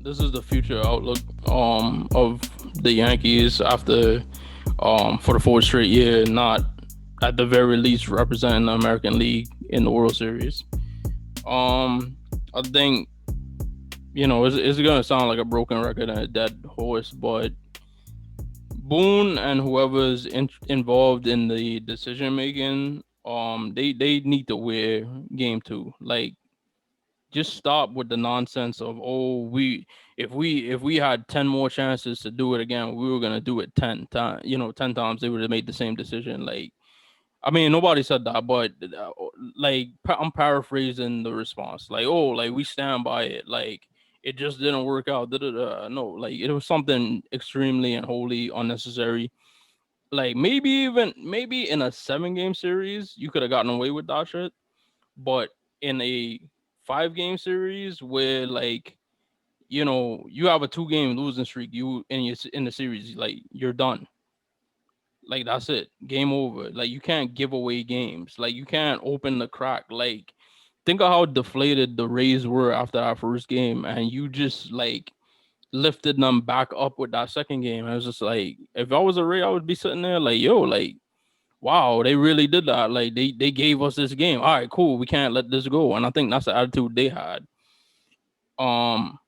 This is the future outlook of the Yankees after for the fourth straight year, not at the very least representing the American League in the World Series. I think it's gonna sound like a broken record and a dead horse, but Boone and whoever's involved in the decision making, they need to wear game two. Like, just stop with the nonsense of, oh, if we had 10 more chances to do it again, we were gonna do it 10 times. 10 times they would have made the same decision. Like, I mean, nobody said that, but like, I'm paraphrasing the response. Like, oh, like, we stand by it. Like, it just didn't work out. No, like, it was something extremely and wholly unnecessary. Like, maybe in a 7 game series, you could have gotten away with that shit. But in a 5 game series where, like, you have a 2 game losing streak, you in the series, like, you're done. Like, that's it. Game over. Like, you can't give away games. Like, you can't open the crack. Like, think of how deflated the Rays were after that first game, and you just, like, lifted them back up with that second game. I was just like, if I was a Ray, I would be sitting there like, yo, like, wow, they really did that. Like, they gave us this game. All right, cool. We can't let this go. And I think that's the attitude they had. Um,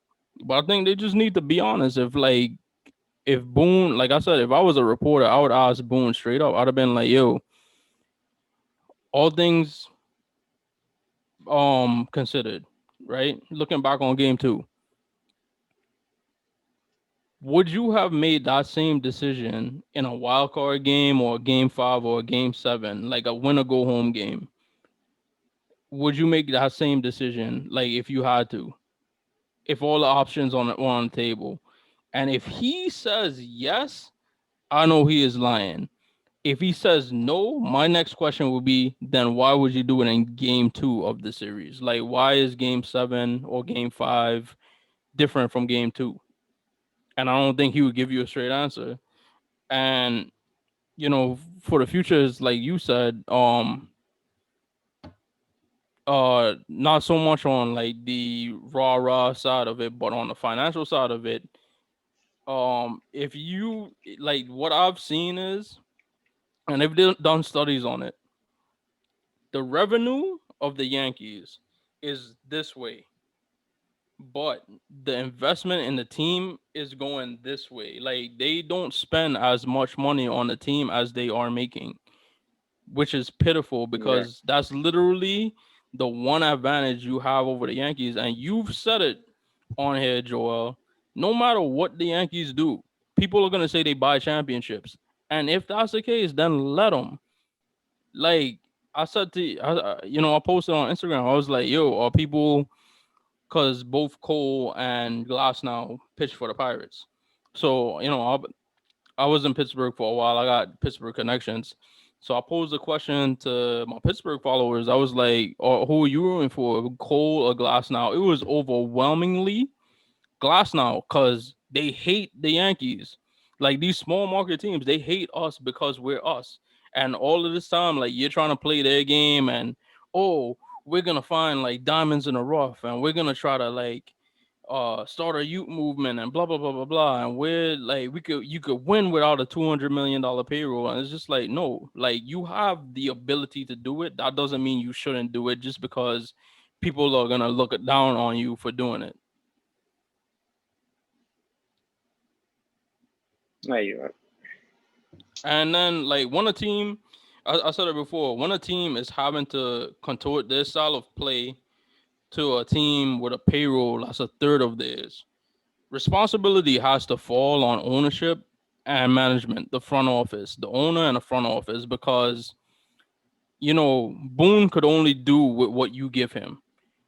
but I think they just need to be honest. If Boone, like I said, if I was a reporter, I would ask Boone straight up. I'd have been like, yo, all things considered, right? Looking back on game two, would you have made that same decision in a wild card game or a game five or a game seven, like a win or go home game? Would you make that same decision, like, if you had to, if all the options on the table? And if he says yes, I know he is lying. If he says no, my next question would be, then why would you do it in game two of the series? Like, why is game seven or game five different from game two? And I don't think he would give you a straight answer. And for the future, is like you said, not so much on, like, the raw side of it, but on the financial side of it. If you, like, what I've seen is, and they've done studies on it, the revenue of the Yankees is this way, but the investment in the team is going this way. Like, they don't spend as much money on the team as they are making, which is pitiful Yeah. because that's literally the one advantage you have over the Yankees. And you've said it on here, Joel. No matter what the Yankees do, people are gonna say they buy championships, and if that's the case, then let them. Like, I said to I posted on Instagram. I was like, "Yo, are people?" Because both Cole and Glass now pitch for the Pirates. So I was in Pittsburgh for a while. I got Pittsburgh connections. So I posed a question to my Pittsburgh followers. I was like, who are you rooting for, Cole or Glass now? It was overwhelmingly Glass now because they hate the Yankees. Like, these small market teams, they hate us because we're us. And all of this time, like, you're trying to play their game, and, oh, we're gonna find, like, diamonds in the rough, and we're gonna try to, like, start a youth movement and blah blah blah blah blah. And we're like, you could win without a $200 million payroll. And it's just like, no, like, you have the ability to do it. That doesn't mean you shouldn't do it just because people are gonna look down on you for doing it. No, you're right. And then, like, when a team, I said it before, when a team is having to contort their style of play to a team with a payroll that's a third of theirs, responsibility has to fall on ownership and management, the front office, the owner and the front office, because Boone could only do with what you give him.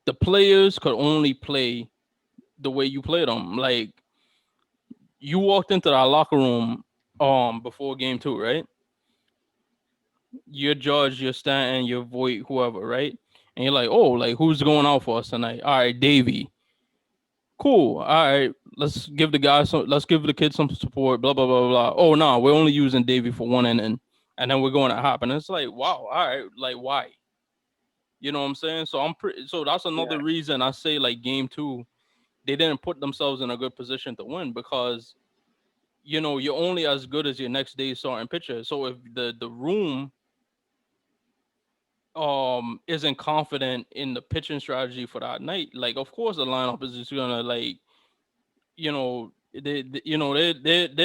The players could only play the way you play them. Like, you walked into that locker room before game two, right? Your Judge, your Stanton, your Voight, whoever, right? And you're like, oh, like, who's going out for us tonight? All right, Davy. Cool. All right, let's give the guy some. Let's give the kid some support. Blah blah blah blah. Oh no, we're only using Davy for one inning, and then we're going to Hop. And it's like, wow. All right, like, why? You know what I'm saying? So that's another Yeah. reason I say, like, game two. they didn't put themselves in a good position to win because you're only as good as your next day's starting pitcher. So if the room isn't confident in the pitching strategy for that night, like of course the lineup is just gonna like they're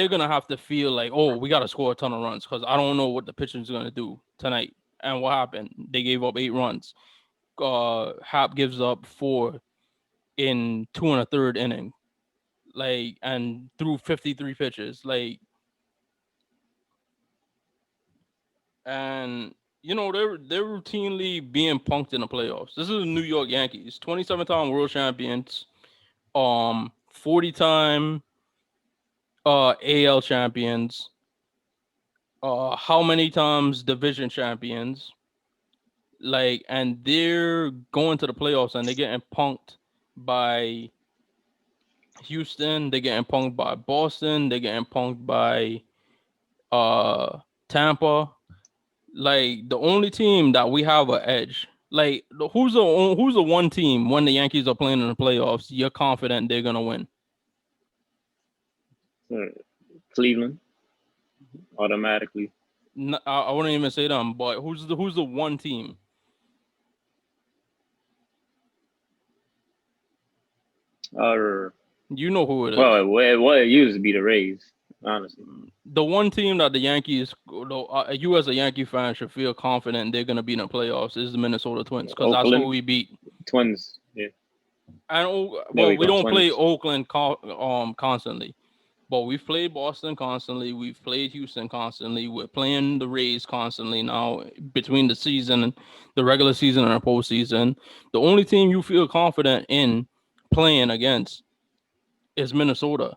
gonna have to feel like, oh, we gotta score a ton of runs because I don't know what the pitching's gonna do tonight. And what happened? They gave up 8 runs. Hap gives up 4 in 2 and a third inning, like, and threw 53 pitches, like, and they're routinely being punked in the playoffs. This is the New York Yankees, 27-time world champions, 40-time AL champions, how many times division champions, like, and they're going to the playoffs and they're getting punked by Houston, they're getting punked by Boston, they're getting punked by Tampa. Like, the only team that we have an edge. Like, who's the one team when the Yankees are playing in the playoffs you're confident they're gonna win? Cleveland, automatically. I wouldn't even say them, but who's the one team? Or You know who it is. well, it used to be the Rays, honestly. The one team that the Yankees, you as a Yankee fan should feel confident they're gonna be in the playoffs is the Minnesota Twins because that's who Oakland we beat. Twins. Yeah, And there well, we we go. don't play Twins. Oakland constantly, but we've played Boston constantly. We've played Houston constantly. We're playing the Rays constantly now between the season, the regular season, and the postseason. The only team you feel confident in playing against is Minnesota.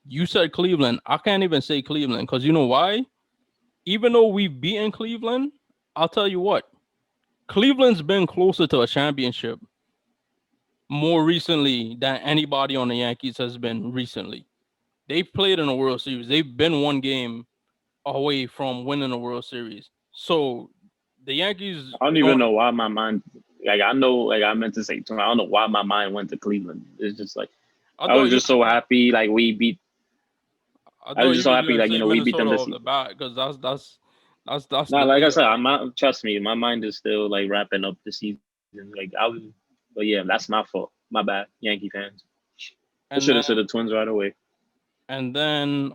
You said Cleveland. I can't even say Cleveland because you know why? Even though we've beaten Cleveland, I'll tell you what, Cleveland's been closer to a championship more recently than anybody on the Yankees has been recently. They've played in a World Series. They've been one game away from winning a World Series. So the Yankees I don't even don't. know why my mind. Like I know, like I meant to say, I don't know why my mind went to Cleveland. It's just like I I thought was you. just so happy. Like we beat. I I thought was you just so was happy. gonna Like say we beat them Minnesota this off year. the bat because that's No, the like I leader. said, trust me, my mind is still like wrapping up the season. Like I was, but yeah, that's my fault. My bad, Yankee fans. I should And have then said the Twins right away. and then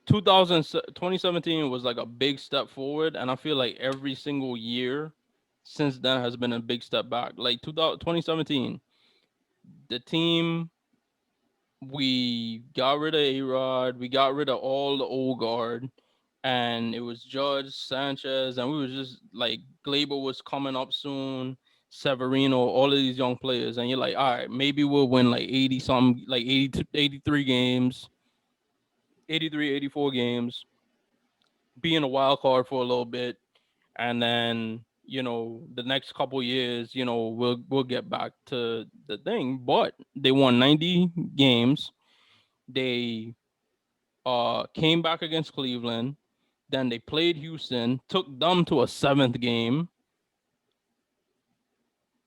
2000 2017 was like a big step forward, and I feel like every single year since then has been a big step back. Like 2017, the team, we got rid of A-Rod, we got rid of all the old guard, and it was Judge, Sanchez, and we was just like, Glaber was coming up soon, Severino, all of these young players, and you're like, all right, maybe we'll win like 80 something, like 80 83 games, 83, 84 games, be in a wild card for a little bit, and then the next couple years, we'll get back to the thing. But they won 90 games. They came back against Cleveland. Then they played Houston, took them to a seventh game,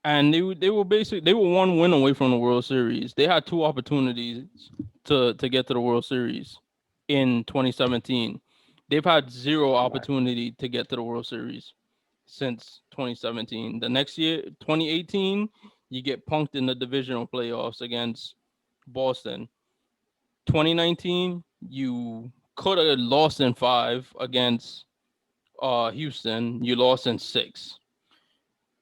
and they were one win away from the World Series. They had two opportunities to get to the World Series in 2017. They've had zero opportunity to get to the World Series since 2017. The next year, 2018, you get punked in the divisional playoffs against Boston. 2019, you could have lost in 5 against Houston. You lost in 6.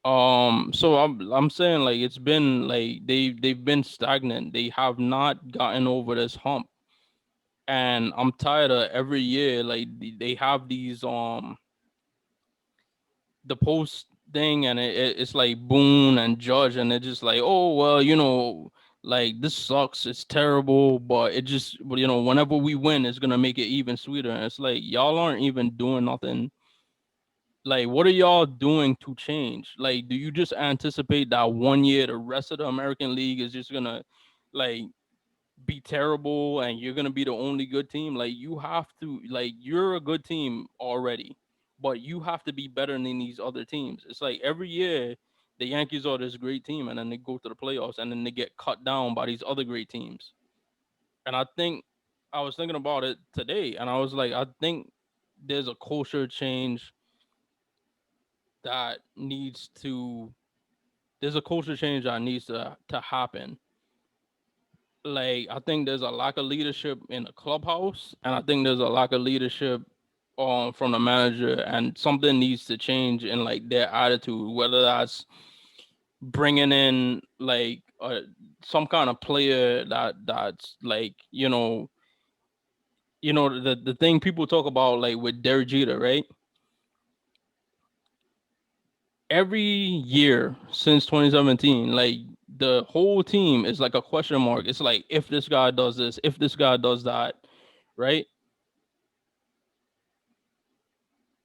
So I'm saying, like, it's been like they've been stagnant. They have not gotten over this hump, and I'm tired of every year, like, they have these the post thing, and it's like Boone and Judge, and they're just like, oh well, like, this sucks, it's terrible, but it just, whenever we win, it's gonna make it even sweeter. And it's like, y'all aren't even doing nothing. Like, what are y'all doing to change? Like, do you just anticipate that one year the rest of the American League is just gonna, like, be terrible and you're gonna be the only good team? Like, you have to, like, you're a good team already, but you have to be better than these other teams. It's like every year the Yankees are this great team, and then they go to the playoffs, and then they get cut down by these other great teams. And I think I was thinking about it today, and I was like, I think there's a culture change that needs to. There's a culture change that needs to happen. Like I think there's a lack of leadership in the clubhouse, and I think there's a lack of leadership from the manager, and something needs to change in like their attitude, whether that's bringing in like some kind of player that's like the thing people talk about like with Derek Jeter, right? Every year since 2017, like the whole team is like a question mark. It's like if this guy does this, if this guy does that, right?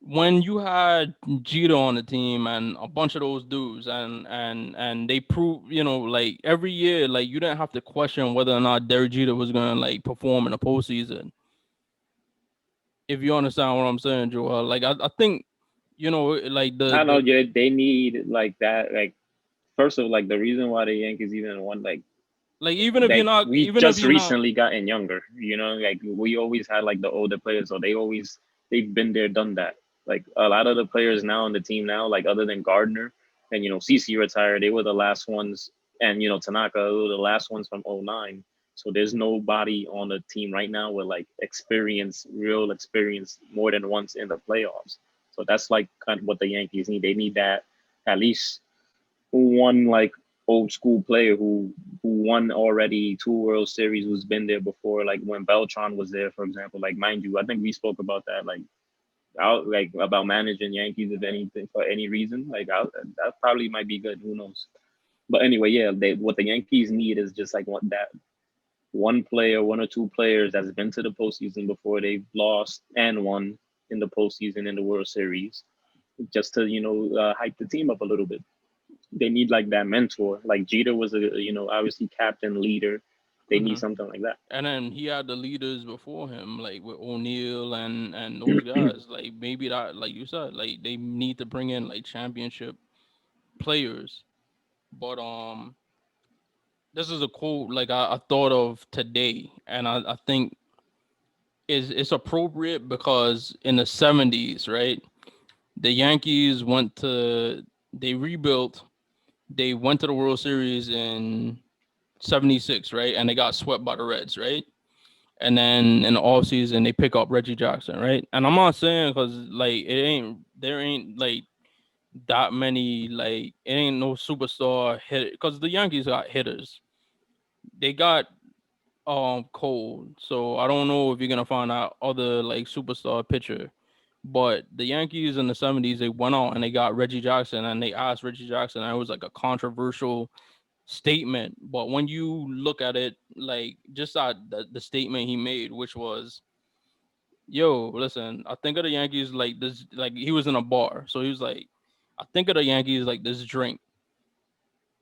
When you had Jeter on the team and a bunch of those dudes and they prove, like every year, like you didn't have to question whether or not Derek Jeter was gonna like perform in the postseason. If you understand what I'm saying, Joel. Like I think, like I don't know. the Yeah, they need like that. Like first of all, like the reason why the Yankees even won, like we even if just you're not recently gotten younger. Like we always had like the older players, so they've been there, done that. Like a lot of the players now on the team now, like other than Gardner and CC retired, they were the last ones, and Tanaka were the last ones from '09. So there's nobody on the team right now with like real experience more than once in the playoffs. So that's like kind of what the Yankees need. They need that at least one like old school player who won already 2 World Series, who's been there before, like when Beltran was there, for example. Like mind you, I think we spoke about that, like out like about managing Yankees if anything for any reason. That probably might be good. Who knows? But anyway, yeah, what the Yankees need is just like that one player, 1 or 2 players that's been to the postseason before, they've lost and won in the postseason in the World Series, just to hype the team up a little bit. They need like that mentor. Like Jeter was a obviously captain leader. They need Mhm. something like that. And then he had the leaders before him, like with O'Neal and those guys. Like maybe that, like you said, like they need to bring in like championship players. But this is a quote like I thought of today, and I think it's appropriate because in the '70s, right, the Yankees they rebuilt, they went to the World Series in '76, right, and they got swept by the Reds, right. And then in the off season they pick up Reggie Jackson, right? And I'm not saying because like there ain't like that many like it ain't no superstar hit because the Yankees got hitters. They got Cole, so I don't know if you're gonna find out other like superstar pitcher. But the Yankees in the '70s they went out and they got Reggie Jackson and they asked Reggie Jackson and it was like a controversial statement. But when you look at it, like just the statement he made, which was yo, listen, I think of the Yankees like this, like he was in a bar. So he was like, I think of the Yankees like this drink.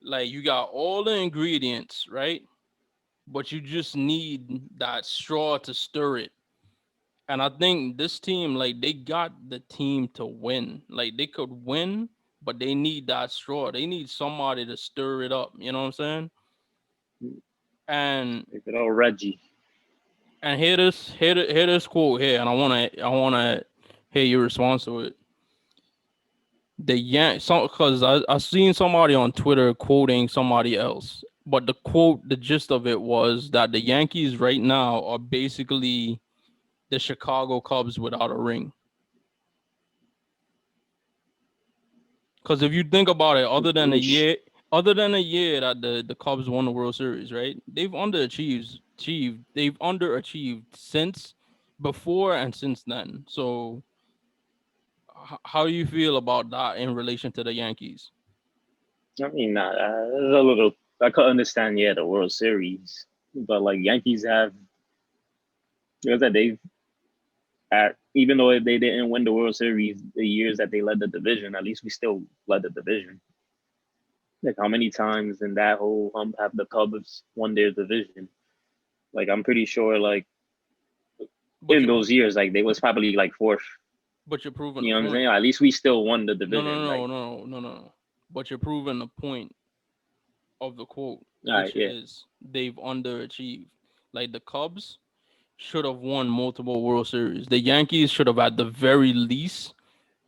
Like you got all the ingredients, right? But you just need that straw to stir it. And I think this team, like they got the team to win. Like they could win, but they need that straw. They need somebody to stir it up. You know what I'm saying? And If it all Reggie. hear this quote here, and I wanna hear your response to it. The some because I seen somebody on Twitter quoting somebody else, but the quote, the gist of it was that the Yankees right now are basically the Chicago Cubs without a ring. Because if you think about it, other than a year that the Cubs won the World Series, right? They've underachieved since before and since then. So how do you feel about that in relation to the Yankees? I mean, there's a little. I could understand, yeah, the World Series, but like Yankees have, like I said, even though they didn't win the World Series the years that they led the division, at least we still led the division. Like how many times in that whole hump have the Cubs won their division? Like I'm pretty sure, like But in you those years, like they was probably like fourth. but you're proving You a know what I'm saying? point. At least we still won the No, no, division. no, Like no, no, no, no. but you're proving the point of the quote, All right, which yeah, is they've underachieved. Like the Cubs should have won multiple World Series. The Yankees should have at the very least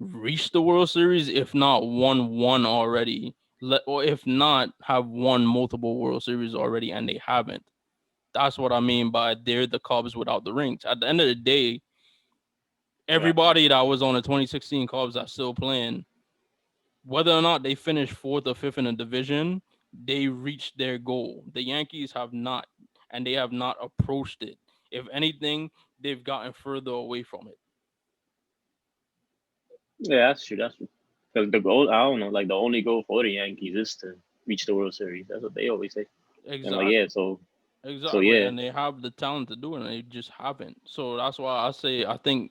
reached the World Series, if not won one already. Or if not, have won multiple World Series already, and they haven't. That's what I mean by they're the Cubs without the rings. At the end of the day, yeah, everybody that was on the 2016 Cubs that's still playing, whether or not they finish fourth or fifth in the division, they reached their goal. The Yankees have not, and they have not approached it. If anything, they've gotten further away from it. yeah. That's true. That's true. Because the goal, I don't know, like the only goal for the Yankees is to reach the World Series. That's what they always say. And like, yeah, Exactly. so Exactly. yeah, And they have the talent to do it, and they just haven't. So that's why I say I think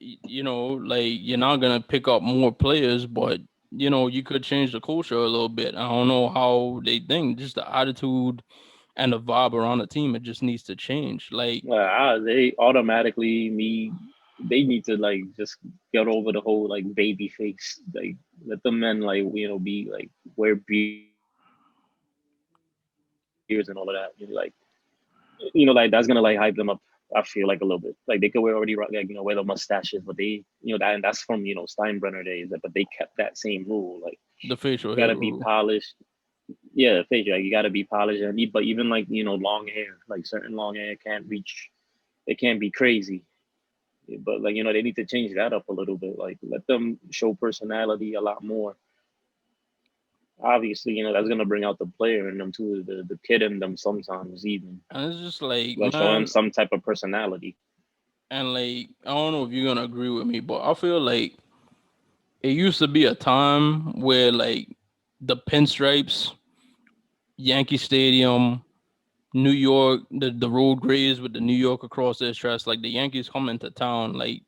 like you're not gonna pick up more players, but you could change the culture a little bit. I don't know how they think, just the attitude and the vibe around the team. It just needs to change. Like they automatically need. They need to like just get over the whole like baby face. Like let the men like be like wear beards and all of that. Like that's gonna like hype them up. I feel like a little bit. Like they could wear already like wear the mustaches, but they that and that's from Steinbrenner days. But they kept that same rule. Like the facial you hair gotta be rule. polished. Yeah, face like you gotta be polished and but even like long hair, like certain long hair can't reach. It can't be crazy. But like they need to change that up a little bit. Like let them show personality a lot more. Obviously, that's gonna bring out the player in them too, the kid in them sometimes even. And it's just like, Like show him man, some type of personality. and like I don't know if you're gonna agree with me, but I feel like it used to be a time where like the pinstripes, Yankee Stadium, New York, the road grays with the New York across their chest, like the Yankees come into town, like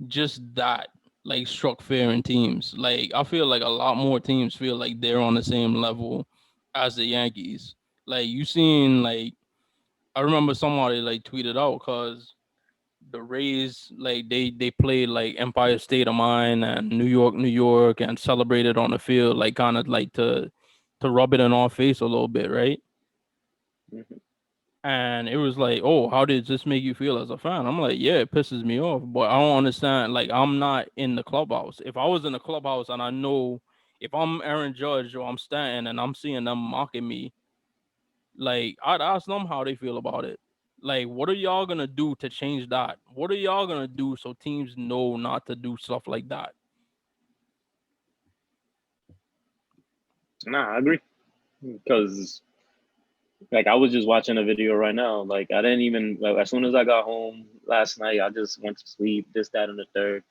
just that, like struck fear in teams. Like I feel like a lot more teams feel like they're on the same level as the Yankees. Like you seen, like I remember somebody like tweeted out because the Rays like they played like Empire State of Mind and New York, and celebrated on the field, like kind of like to rub it in our face a little bit, right? Mhm. And it was like, oh, how did this make you feel as a fan? I'm like, yeah, it pisses me off, but I don't understand. Like, I'm not in the clubhouse. If I was in the clubhouse and I know, if I'm Aaron Judge or I'm Stanton and I'm seeing them mocking me, like, I'd ask them how they feel about it. Like, what are y'all gonna do to change that? What are y'all gonna do so teams know not to do stuff like that? Nah, I agree. Because like I was just watching a video right now. Like I didn't even like as soon as I got home last night, I just went to sleep. This, that, and the third.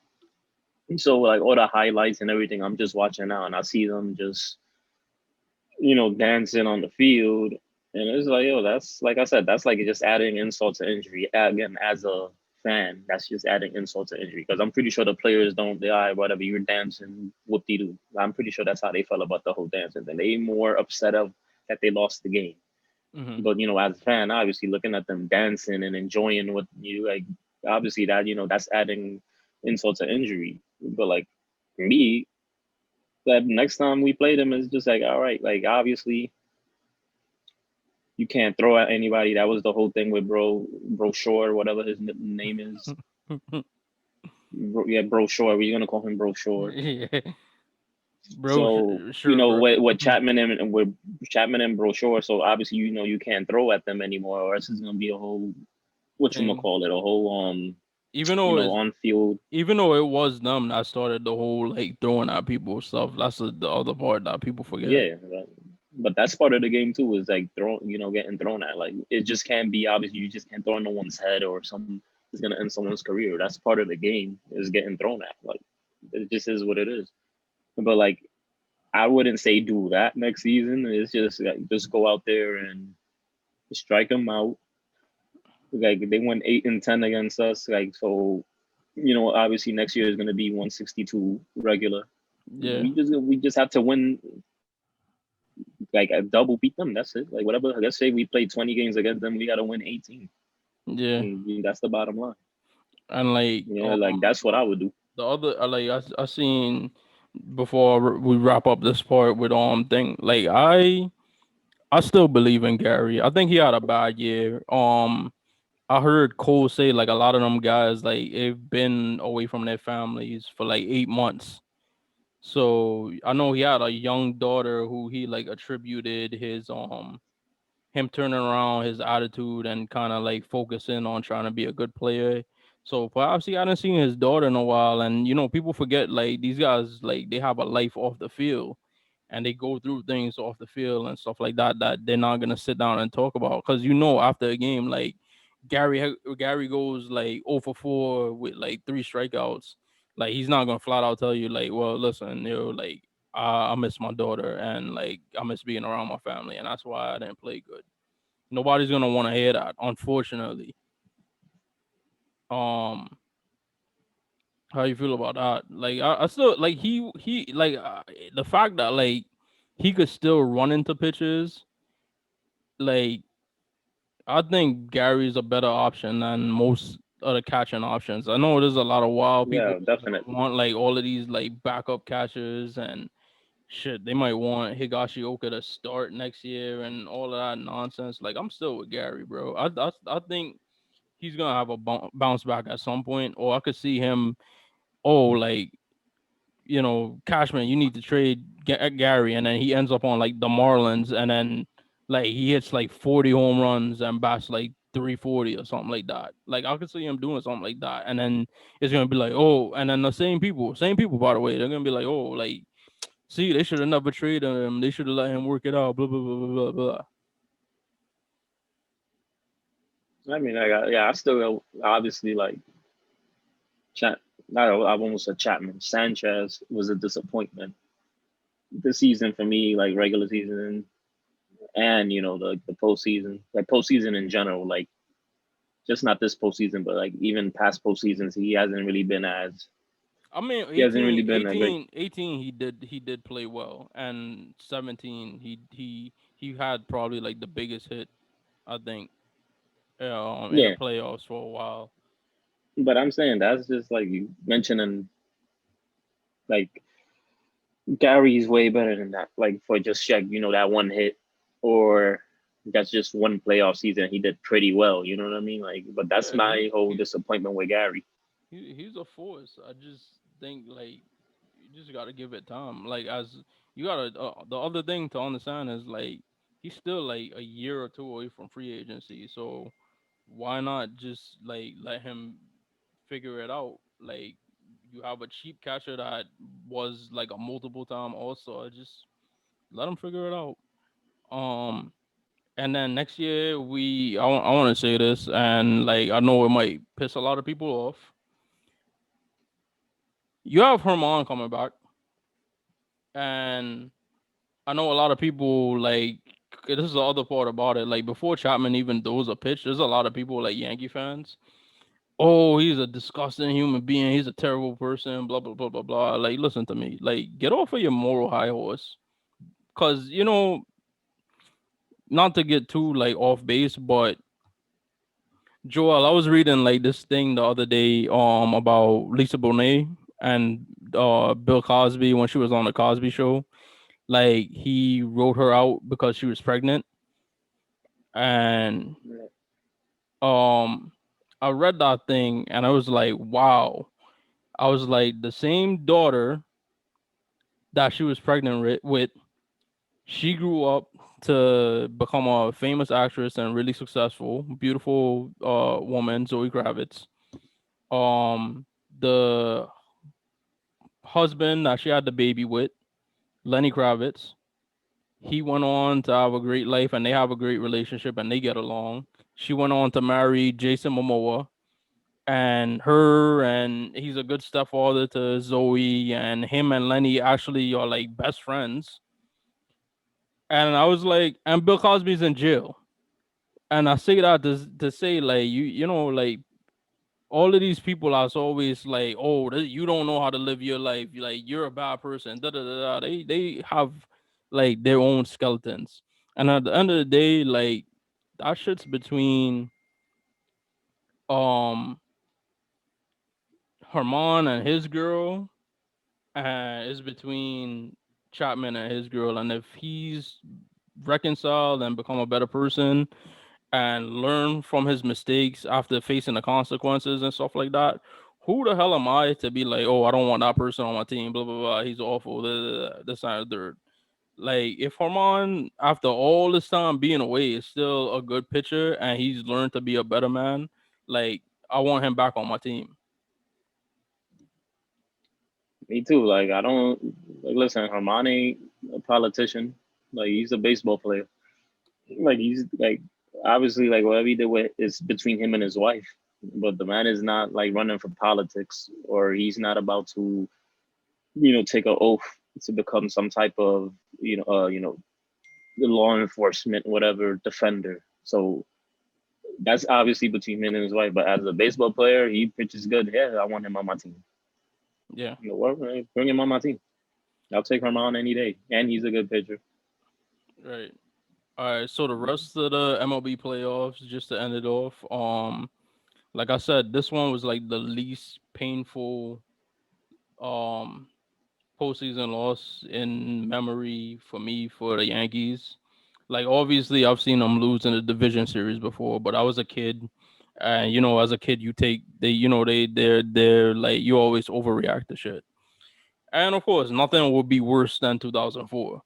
And so like all the highlights and everything, I'm just watching now, and I see them just dancing on the field. And it's like, yo, that's like I said, that's like just adding insult to injury. Again, as a fan, that's just adding insult to injury. Because I'm pretty sure the players don't, they, all right, whatever, you're dancing, whoop de doo. I'm pretty sure that's how they felt about the whole dancing thing. They more upset of that they lost the game. Hmm. But, as a fan, obviously looking at them dancing and enjoying what you like, obviously that, that's adding insult to injury. But like, me, that next time we play them is just like, all right, like obviously you can't throw at anybody. That was the whole thing with bro Shore, whatever his name is. Yeah, bro Shore. We're gonna call him bro Shore. Yeah, bro, So sure, bro. with Chapman and with Chapman and bro Shore. So obviously you can't throw at them anymore, or else it's gonna be a whole what you gonna Thing. call it, a whole Even though it's on field. even though it was them that started the whole like throwing at people stuff, that's the other part that people forget. Yeah, but that's part of the game too. Is like throwing, getting thrown at. Like it just can't be obviously. You just can't throw in no one's head or some. It's gonna end someone's career. That's part of the game. Is getting thrown at. Like it just is what it is. But like I wouldn't say do that next season. It's just like just go out there and strike them out. Like they went 8-10 against us. Like so, obviously next year is gonna be 162 regular. Yeah, We just have to win like a double beat them. That's it. Like whatever. Let's say we played 20 games against them, we gotta win 18. yeah, And that's the bottom line. and like Like that's what I would do. the other, I seen. before we wrap up this part with thing. Like I still believe in Gary. I think he had a bad year. I heard Cole say like a lot of them guys like they've been away from their families for like 8 months. So I know he had a young daughter who he like attributed him turning around his attitude and kind of like focusing on trying to be a good player. So perhaps he hadn't seen his daughter in a while, and people forget like these guys like they have a life off the field, and they go through things off the field and stuff like that that they're not gonna sit down and talk about because after a game like Gary goes like 0 for 4 with like 3 strikeouts, like he's not gonna flat out tell you like, well, listen, like I miss my daughter and like I miss being around my family, and that's why I didn't play good. Nobody's gonna want to hear that, unfortunately. Um, how you feel about that? Like, I still like he like the fact that like he could still run into pitches. Like, I think Gary's a better option than most other catching options. I know there's a lot of wild people Yeah, that definitely. want like all of these like backup catchers and shit. They might want Higashioka to start next year and all of that nonsense. Like, I'm still with Gary, bro. I think he's gonna have a bounce back at some point, or I could see him. Oh, like Cashman, you need to trade Gary, and then he ends up on like the Marlins, and then like he hits like 40 home runs and bats like 340 or something like that. Like I could see him doing something like that, and then it's gonna be like, oh, and then the same people, by the way, they're gonna be like, oh, like see, they should have never traded him. They should have let him work it out. Blah blah blah blah blah blah. I mean, I still obviously like Chat. I've almost said Chapman. Sanchez was a disappointment this season for me, like regular season and the postseason, like postseason in general, like just not this postseason, but like even past postseasons, I mean, he hasn't really 18, been a great. 18, 18. He did play well, and 17, he had probably like the biggest hit, I think, in the Yeah, playoffs for a while. but I'm saying that's just like you mentioning like Gary's way better than that. Like for just check, that one hit, or that's just one playoff season. He did pretty well. You know what I mean? Like, but that's Yeah, my whole disappointment with Gary. he's a force. I just think like you just gotta give it time. Like as you gotta the other thing to understand is like he's still like a year or two away from free agency. So why not just like let him figure it out? Like you have a cheap catcher that was like a multiple time also. Just let him figure it out. Um, and then next year I want to say this, and like I know it might piss a lot of people off. You have Herman coming back, and I know a lot of people like this is the other part about it. Like before Chapman even throws a pitch, there's a lot of people like Yankee fans. Oh, he's a disgusting human being. He's a terrible person. Blah blah blah blah blah. Like, listen to me. Like, get off of your moral high horse. Cause not to get too like off base, but Joel, I was reading like this thing the other day about Lisa Bonet and Bill Cosby when she was on the Cosby show. Like he wrote her out because she was pregnant, and um I read that thing and I was like, wow. I was like, the same daughter that she was pregnant with, she grew up to become a famous actress and really successful, beautiful woman, Zoe Kravitz. The husband that she had the baby with, Lenny Kravitz, he went on to have a great life and they have a great relationship and they get along. She went on to marry Jason Momoa, and her and he's a good stepfather to Zoe, and him and Lenny actually are like best friends. And I was like, and Bill Cosby's in jail. And I say that to say like like all of these people are always like, oh, you don't know how to live your life. Like you're a bad person. Da da da da. They have like their own skeletons. And at the end of the day, like that shit's between um Herman and his girl, and it's between Chapman and his girl. And if he's reconciled and become a better person and learn from his mistakes after facing the consequences and stuff like that, who the hell am I to be like, oh, I don't want that person on my team, blah blah blah. He's awful. This and the third. Like if Harman, after all this time being away, is still a good pitcher and he's learned to be a better man, like I want him back on my team. Me too. Like I don't like listen, Hermione a politician. Like he's a baseball player. Like he's like obviously like whatever he did with is between him and his wife. But the man is not like running for politics or he's not about to, take an oath to become some type of, the law enforcement, whatever defender. So that's obviously between him and his wife. But as a baseball player, he pitches good. Yeah, I want him on my team. Yeah, What? Bring him on my team. I'll take him on any day, and he's a good pitcher. right. All right. So the rest of the MLB playoffs, just to end it off, like I said, this one was like the least painful um postseason loss in memory for me for the Yankees. Like obviously I've seen them lose in the division series before, but I was a kid, and as a kid you take they they're like you always overreact to shit. And of course, nothing would be worse than 2004,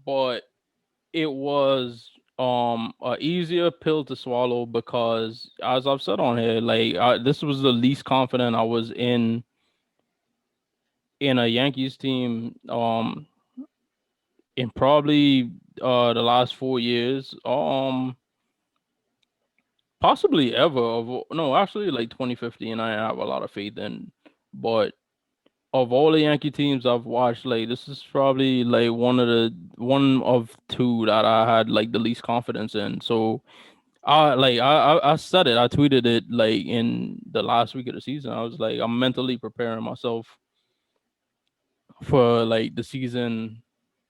but it was a easier pill to swallow because as I've said on here, like this was the least confident I was in a Yankees team in probably the last 4 years, possibly ever. No, actually, like 2015, I have a lot of faith in. But of all the Yankee teams I've watched, like this is probably like one of two that I had like the least confidence in. So I said it, I tweeted it like in the last week of the season. I was like, I'm mentally preparing myself for like the season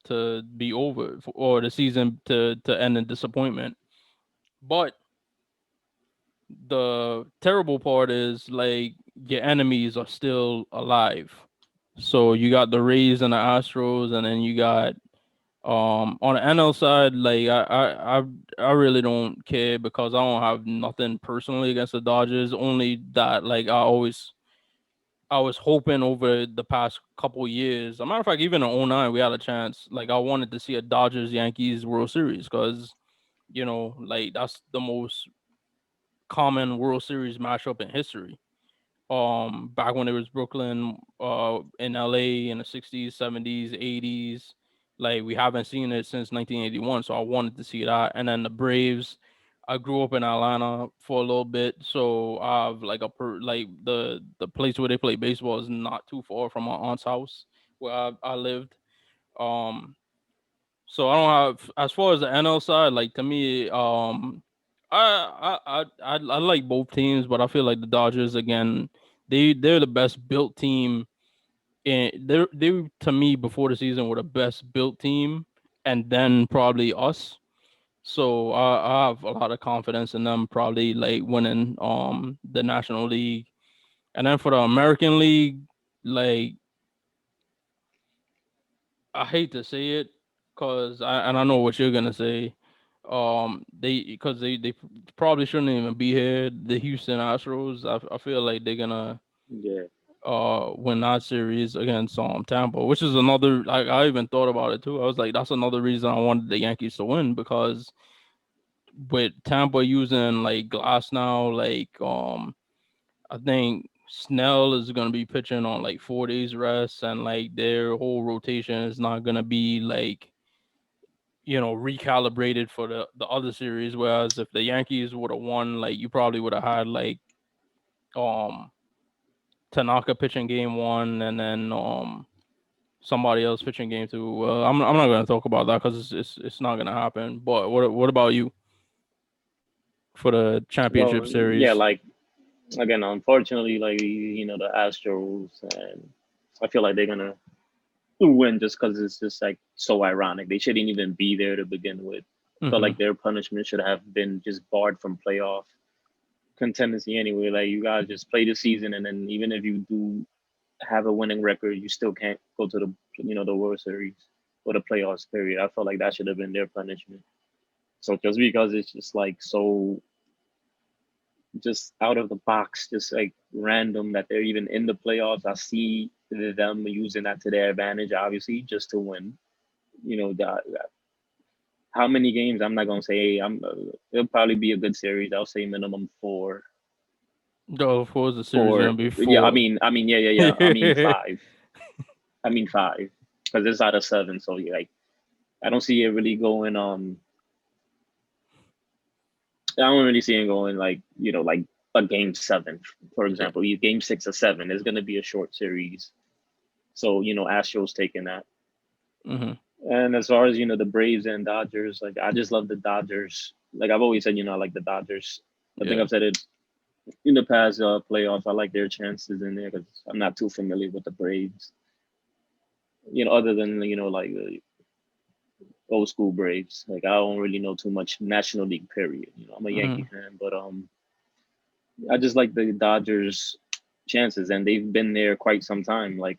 to be over or the season to end in disappointment. But the terrible part is like your enemies are still alive. So you got the Rays and the Astros, and then you got on the NL side, like I really don't care because I don't have nothing personally against the Dodgers. Only that like I was hoping over the past couple years. As a matter of fact, even in '09, we had a chance. Like I wanted to see a Dodgers Yankees World Series because like that's the most common World Series matchup in history. Back when it was Brooklyn, in LA in the '60s, '70s, '80s. Like we haven't seen it since 1981, so I wanted to see that. And then the Braves. I grew up in Atlanta for a little bit, so I've like like the place where they play baseball is not too far from my aunt's house where I lived. Um, so I don't have as far as the NL side, like to me, I like both teams, but I feel like the Dodgers again, they're the best built team, and they to me before the season were the best built team, and then probably us. So I have a lot of confidence in them probably like winning the National League, and then for the American League, like I hate to say it, cause I know what you're gonna say. They probably shouldn't even be here. The Houston Astros. I feel like they're gonna Yeah. win that series against Tampa, which is another. I even thought about it too. I was like, that's another reason I wanted the Yankees to win because with Tampa using like Glass now, like I think Snell is gonna be pitching on like 4 days rest, and like their whole rotation is not gonna be like recalibrated for the other series. Whereas if the Yankees would have won, like you probably would have had like um Tanaka pitching game 1, and then somebody else pitching game 2. I'm not gonna talk about that because it's not gonna happen. But what about you for the championship Well, yeah, series? like again, unfortunately, like the Astros, and I feel like they're gonna win just because it's just like so ironic. They shouldn't even be there to begin with. I felt Mm-hmm. like their punishment should have been just barred from playoff contendency anyway. Like you guys just play the season, and then even if you do have a winning record, you still can't go to the the World Series or the playoffs. Period. I felt like that should have been their punishment. So just because it's just like so just out of the box, just like random that they're even in the playoffs. I see them using that to their advantage, obviously, just to win. How many games? I'm not gonna say. It'll probably be a good series. I'll say minimum four. No, of course the series Four. gonna be Yeah. I four. mean. I mean. Yeah. Yeah. Yeah. I mean five. I mean five. Because it's out of seven. So yeah, like I don't see it really going. I don't really see it going like like a game seven, for Yeah. example. Game 6 or 7 is gonna be a short series. So Astros taking that. Hmm. And as far as the Braves and Dodgers, like I just love the Dodgers. Like I've always said, I like the Dodgers. I think Yeah. I've said it in the past playoffs. I like their chances in there because I'm not too familiar with the Braves. Other than like the old school Braves. Like I don't really know too much National League. Period. I'm a Yankee Hmm. fan, but I just like the Dodgers' chances, and they've been there quite some time. Like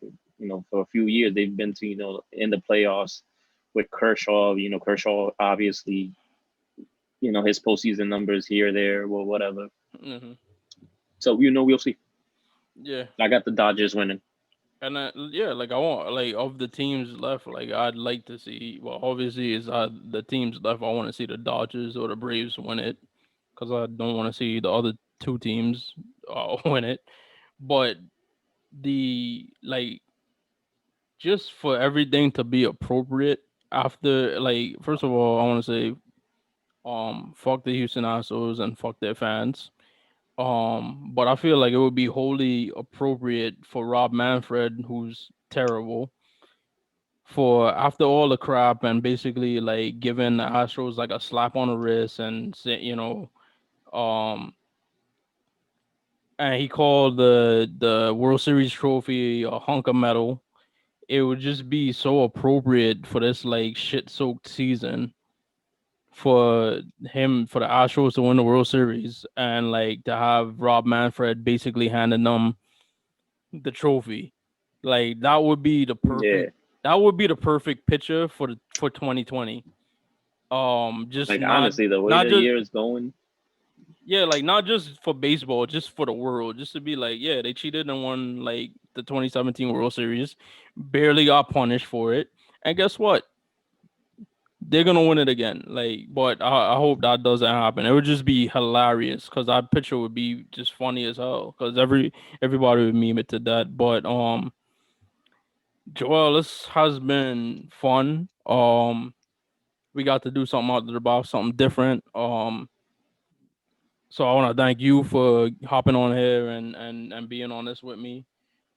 for a few years, they've been to in the playoffs with Kershaw. Kershaw obviously his postseason numbers here, there, or whatever. Hmm. So we'll see. Yeah. I got the Dodgers winning. And yeah, like I want like of the teams left, like I'd like to see. Well, obviously, is the teams left. I want to see the Dodgers or the Braves win it, because I don't want to see the other two teams win it. But the like just for everything to be appropriate after, like, first of all, I want to say fuck the Houston Astros and fuck their fans. But I feel like it would be wholly appropriate for Rob Manfred, who's terrible, for after all the crap and basically like giving the Astros like a slap on the wrist and say, um, and he called the World Series trophy a hunk of metal. It would just be so appropriate for this like shit soaked season for for the Astros to win the World Series, and like to have Rob Manfred basically handing them the trophy. Like Yeah, that would be the perfect picture for 2020. Just like honestly, the way not the just year is going, yeah, like not just for baseball, just for the world, just to be like, yeah, they cheated and won like the 2017 World Series, barely got punished for it, and guess what? They're gonna win it again. Like, but I hope that doesn't happen. It would just be hilarious because that picture would be just funny as hell. Because everybody would meme it to that. But Joel, this has been fun. We got to do something out of the box, something different. So I want to thank you for hopping on here and being on this with me.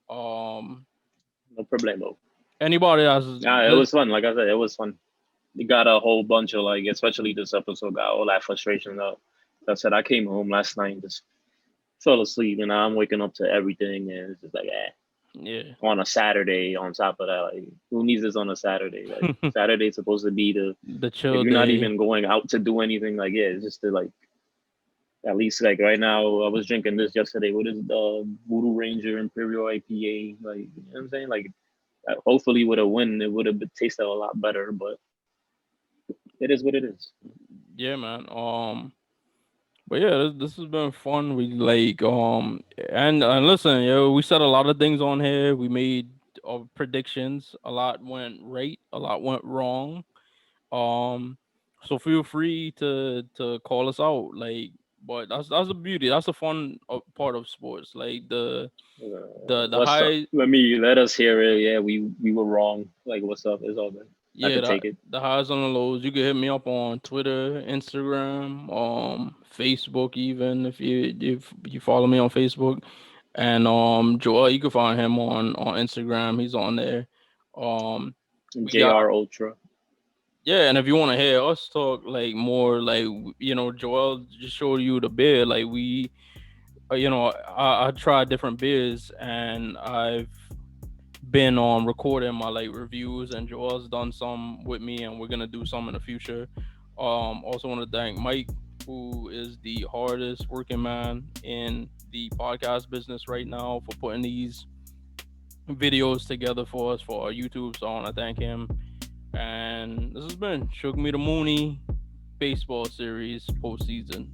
Um, no problemo. anybody that's Yeah, it was fun. Like I said, it was fun. You got a whole bunch of like, especially this episode, got all that frustration out. Like I said, I came home last night and just fell asleep, and now I'm waking up to everything, and it's just like, yeah, on a Saturday. On top of that, like, who needs this on a Saturday? Like, Saturday's supposed to be the the if chill you're not day. even going out to do anything, like, yeah, it's just to like at least like right now. I was drinking this yesterday. What is the Voodoo Ranger Imperial IPA? Like, you know what I'm saying? Like, hopefully with a win, it would have tasted a lot better, but it is what it is. Yeah, man. But yeah, this has been fun. We like and listen, yo, we said a lot of things on here. We made predictions. A lot went right, a lot went wrong. Um, so feel free to call us out. Like, but that's the beauty. That's the fun part of sports. Like the What's up? high. Let us hear it. Yeah, we were wrong. Like, what's up? It's all good. I Yeah, could take it. the highs and the lows. You can hit me up on Twitter, Instagram, Facebook, even if you follow me on Facebook. And Joel, you can find him on Instagram. He's on there. Um, we got JR Ultra. yeah, and if you want to hear us talk like more, like Joel just showed you the beer. Like I tried different beers, and I've been on recording my like reviews, and Joel's done some with me, and we're gonna do some in the future. Also want to thank Mike, who is the hardest working man in the podcast business right now, for putting these videos together for us for our YouTube. So I want to thank him. And this has been Shook Me the Mooney baseball series postseason.